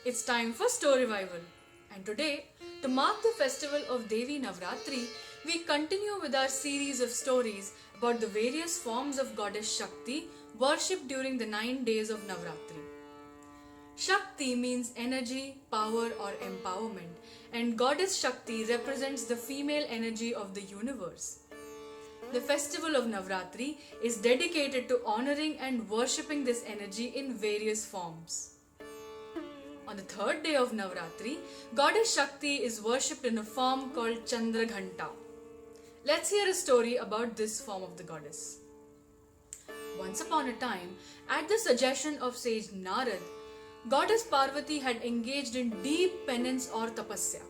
It's time for Story Revival. And today, to mark the festival of Devi Navratri, we continue with our series of stories about the various forms of Goddess Shakti worshipped during the 9 days of Navratri. Shakti means energy, power, or empowerment, and Goddess Shakti represents the female energy of the universe. The festival of Navratri is dedicated to honoring and worshipping this energy in various forms. On the third day of Navratri, Goddess Shakti is worshipped in a form called Chandraghanta. Let's hear a story about this form of the goddess. Once upon a time, at the suggestion of sage Narad, Goddess Parvati had engaged in deep penance or tapasya.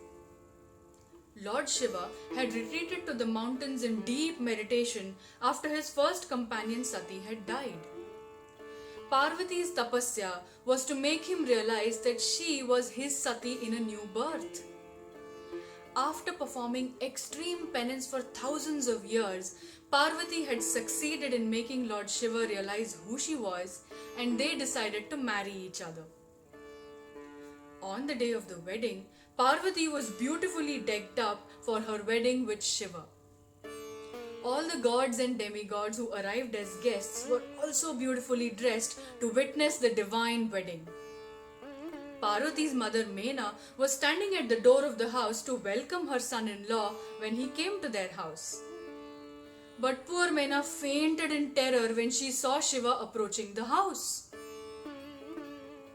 Lord Shiva had retreated to the mountains in deep meditation after his first companion Sati had died. Parvati's tapasya was to make him realize that she was his Sati in a new birth. After performing extreme penance for thousands of years, Parvati had succeeded in making Lord Shiva realize who she was, and they decided to marry each other. On the day of the wedding, Parvati was beautifully decked up for her wedding with Shiva. All the gods and demigods who arrived as guests were also beautifully dressed to witness the divine wedding. Parvati's mother Mena was standing at the door of the house to welcome her son-in-law when he came to their house. But poor Mena fainted in terror when she saw Shiva approaching the house.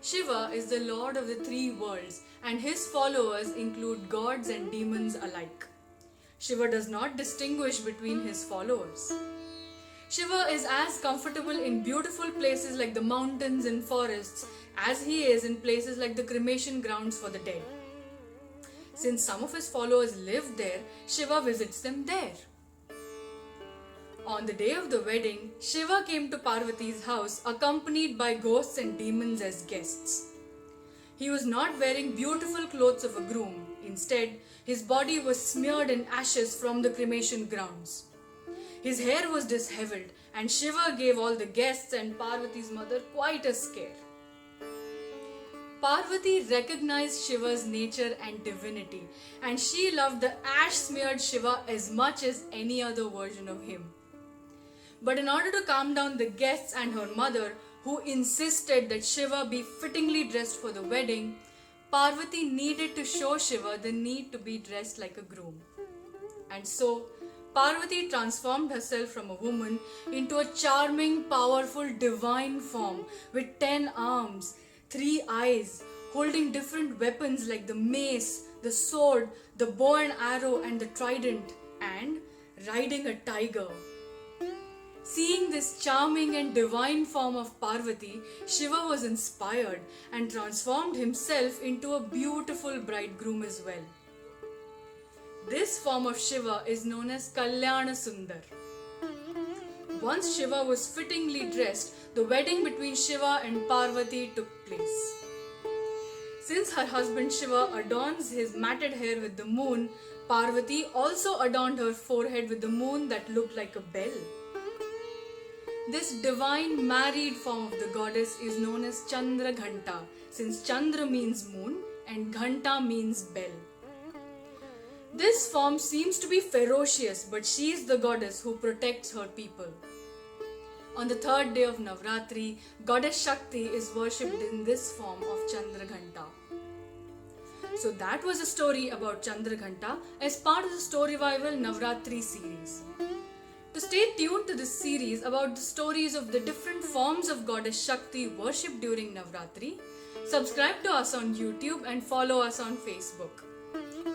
Shiva is the lord of the three worlds, and his followers include gods and demons alike. Shiva does not distinguish between his followers. Shiva is as comfortable in beautiful places like the mountains and forests as he is in places like the cremation grounds for the dead. Since some of his followers live there, Shiva visits them there. On the day of the wedding, Shiva came to Parvati's house accompanied by ghosts and demons as guests. He was not wearing beautiful clothes of a groom. Instead, his body was smeared in ashes from the cremation grounds. His hair was disheveled, and Shiva gave all the guests and Parvati's mother quite a scare. Parvati recognized Shiva's nature and divinity, and she loved the ash-smeared Shiva as much as any other version of him. But in order to calm down the guests and her mother, who insisted that Shiva be fittingly dressed for the wedding, Parvati needed to show Shiva the need to be dressed like a groom. And so, Parvati transformed herself from a woman into a charming, powerful, divine form with 10 arms, 3 eyes, holding different weapons like the mace, the sword, the bow and arrow, and the trident, and riding a tiger. Seeing this charming and divine form of Parvati, Shiva was inspired and transformed himself into a beautiful bridegroom as well. This form of Shiva is known as Kalyana Sundar. Once Shiva was fittingly dressed, the wedding between Shiva and Parvati took place. Since her husband Shiva adorns his matted hair with the moon, Parvati also adorned her forehead with the moon that looked like a bell. This divine married form of the goddess is known as Chandraghanta, since Chandra means moon and Ghanta means bell. This form seems to be ferocious, but she is the goddess who protects her people. On the third day of Navratri, Goddess Shakti is worshipped in this form of Chandraghanta. So that was a story about Chandraghanta as part of the Story Revival Navratri series. To stay tuned to this series about the stories of the different forms of Goddess Shakti worshipped during Navratri, subscribe to us on YouTube and follow us on Facebook.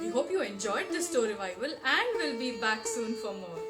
We hope you enjoyed this Story Revival and will be back soon for more.